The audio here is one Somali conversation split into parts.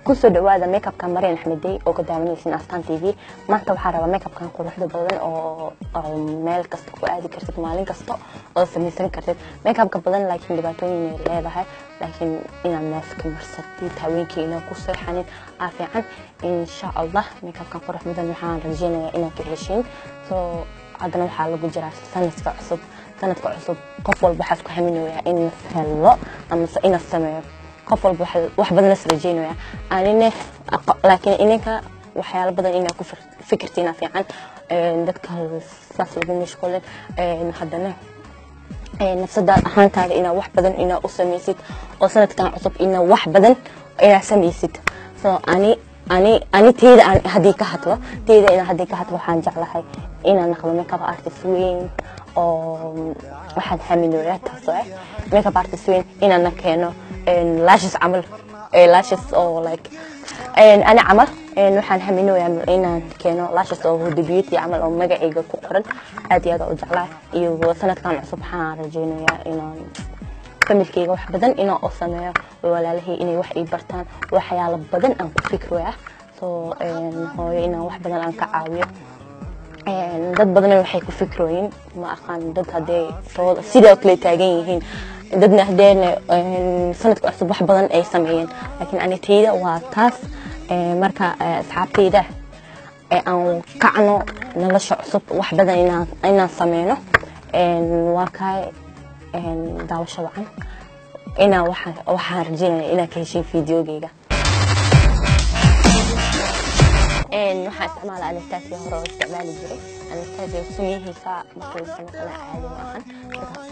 kusoo dhawaada makeup-ka Marian Axmedey oo ka daawanaysan Astaan TV maanta waxaan rabaa makeup-kan quruxda badan oo meel kasta ku aadi kartid maalin kasta oo samaysan kartid makeup-ka badan laakiin dhibaatooyin ay leedahay laakiin inaad maaska marsatid haweenkii inaad ku seexanin fiican insha Allah makeup-kan quruxda badan waxaan rajaynayaa inaad ka heshiin soo haddana waxaa lagu jiraa sanadka cusub qof walba waxa isku haminayaa in helo ama in sameeyo qof walba wax badan la rajaynaya anina laakiin inanka waxyaalo badan inaa ku fikirtina fiican dadka saas lagu mashquulin haddana nafsada ahaantaada inaa wax badan inaa u samaysid oo sanadkan cusub inaa wax badan inaa samaysid so ani teeda haddii ka hadlo waxaan jeclahay inaan noqdo makeup artist weyn oo waxaan haminayaa taasoo makeup artist weyn inaan keeno lashes عمل lashes or like أنا عمل waxaan haminayaa inaan keeno lashes oo the beauty عمل oo magacayga ku qoran aad iyo aad u jeclahay iyo sanadkan cusub waxaan rajaynayaa inaan familkayga wax badan inaan u sameeyo walaalahey inay wax ay bartaan waxyaalo badan aan ku fikiraya soo hooyo inaan wax badan aan ka caawiyo dad badan waxay ku fikirooyin ma aqaan dad hadee sidoo kale taagan yihiin dadna hadeen sanadka cusub wax badan ay sameeyeen laakiin anitayda waa taas marka asxaabtayda aan kacno nolosha cusub wax badan inaan sameeyno waa kay daawasho wacan waxaan rajaynayaa inaan ka heshiin fiidiyogayga waxaan isticmaalaa Anastasia hore oo isticmaali jiray Anastasia sumihiisa markii la sameeyay caadi ma ahan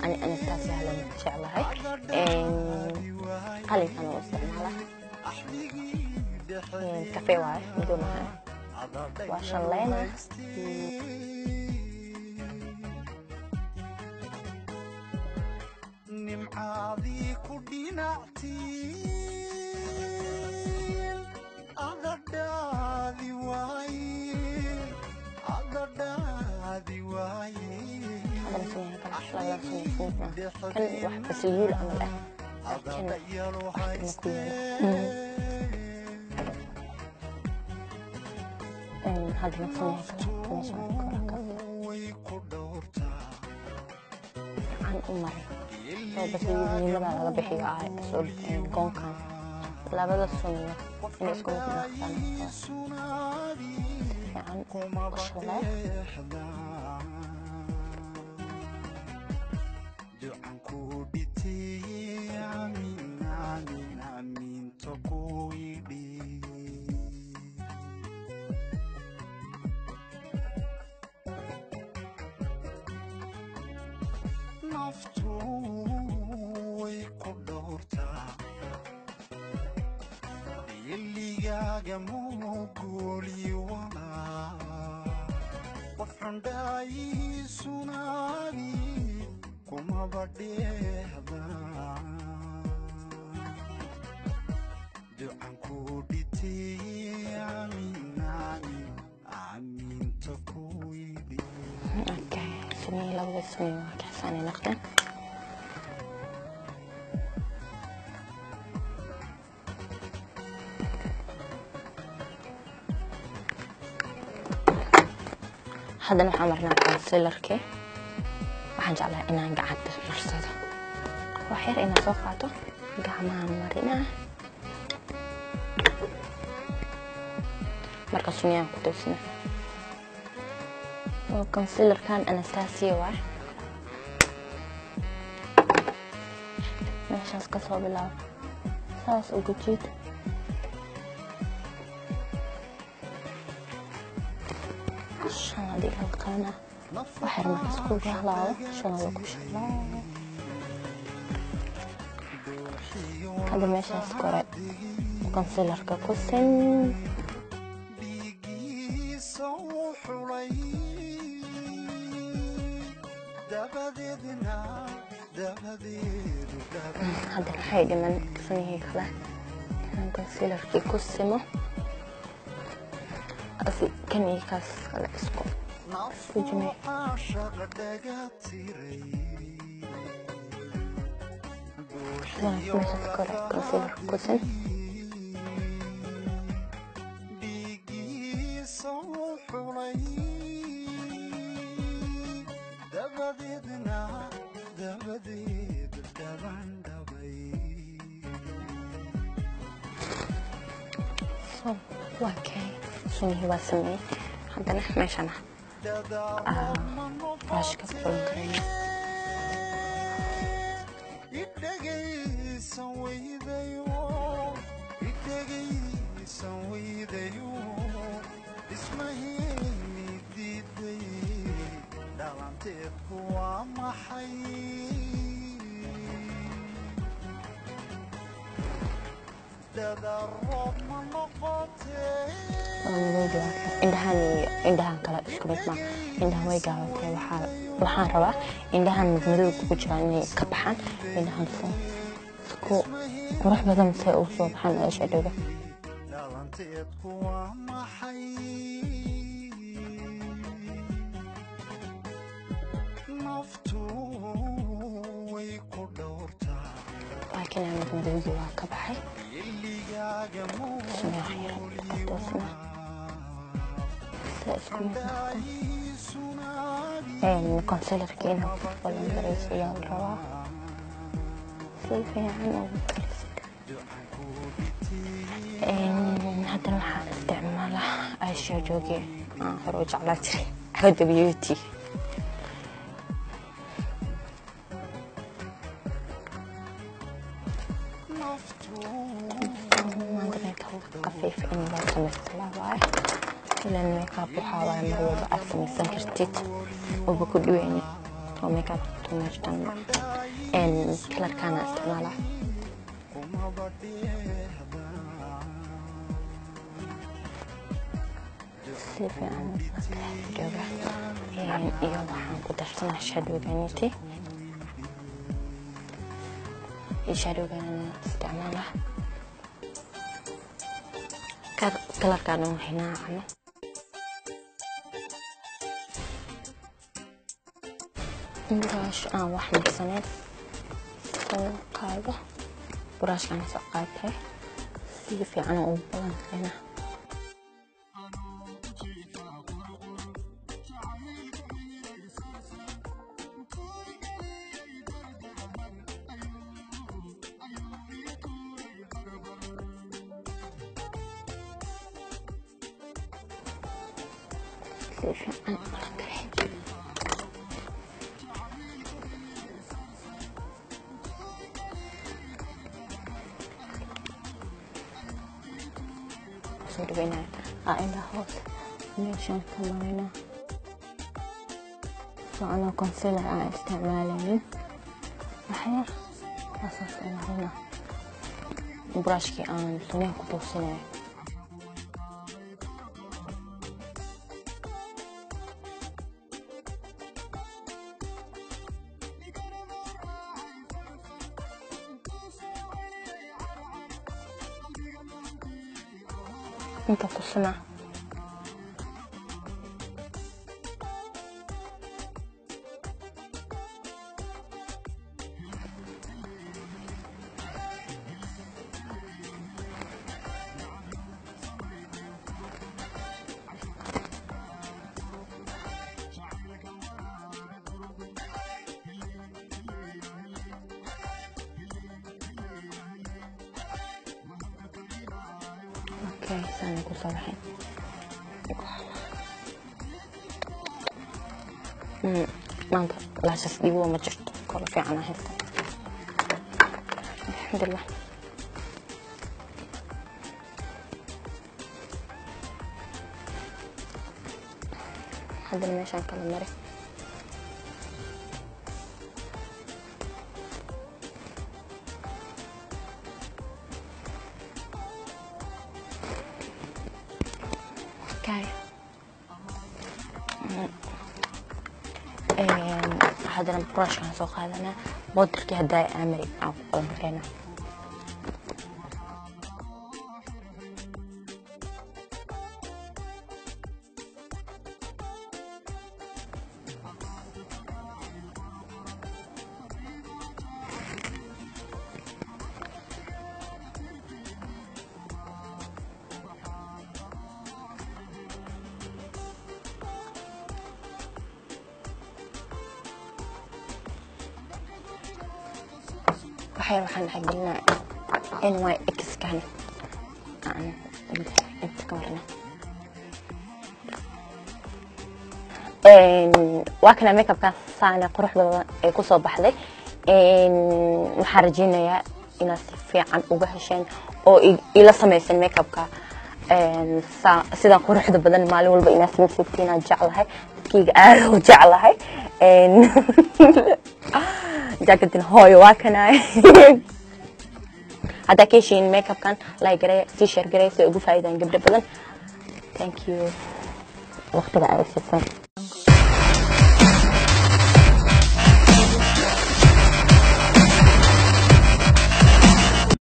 ani Anastasia la jeclahay qalinkan oo isticmaalaa kafee waay midoo maahan waa shallayna nimcaadii ku dhinactii كان واحد بس يقول عمل لكن هذا نفسه عن أمري بس يقول لي ما بحي سؤال كون كان لا بد السنة إن يسكن عن الشغلة سنين كحساني نقدم هذا نوع عمرنا كونسيلركي waxaan jeclahay inaan gacanta marsado waxyar inaan soo qaato gacmaha marina marka suniyaan ku toosna oo concealer-kan Anastasia waa meeshaas ka soo bilaab saas ugu jiid shanadi halqana waxyar marka isku galaado shanada ku shalaa هذا ماشي سكورات كونسيلر كوسن هذا الحاجة من سنيه كله كونسيلر كوسمه أصل كان يكاس كله اسكو سجمي ماشي سكورات كونسيلر كوسن اوكي سني هو سمي عندنا ماشي انا راش كفول كريم indhahan kala isku mid ma indhahan way gaabatay waxaan rabaa indhahan madow ku jira inay ka baxaan indhahan ku qurux badan say u soo baxaan ee shadowga laakiin aan madowga waa ka baxay concealer كأنها ولا مريسية الرواح سيفي عنه هذا راح استعماله أشياء جوجي خروج على تري هذا بيوتي خفيف إني لا تمثله واي لأن الميك اب وحاول مرة أكثر من سنكرتيت وبكل ويني وميك اب تمجدن إن كلر كان استعماله سيفي عن جوجا يعني يلا حنقدرتنا شادو جانيتي يشادو جانا استعماله كلر كانوا هنا عنه براش واحد سنة قاعدة براش كان سقاطها في أنا أوبلان هنا في أنا صار بينا عائلة هوس مشان كمان فأنا كونسيلر استعمالي أحيانا أساس أنا هنا براشكي أنا سنين كتوسيني انت تسمع اوكي ثانية كل صباحين maanta laashas dhibo ma jirto kala fiican ah haysta alxamdulillah hadda meeshaan kala mari okay هذا البروش كان سوق هذا أنا بودر كي هداي أمري أو قلنا waxaan xaqilnaa NYX kan aan inta kamar waa kana makeup kan saana quruxda badan ay ku soo baxday waxaan rajeynayaa inaad si fiican uga hesheen oo ila samaysan makeup ka sida quruxda badan maalin walba inaad samaysatiin aan jeclahay dadkayga aad u jeclahay jacketin hooyo waa kana hadda ka heshiin makeup kan like garay si share garay si ugu faa'iidaan gabdho badan thank you waqtiga ay siisay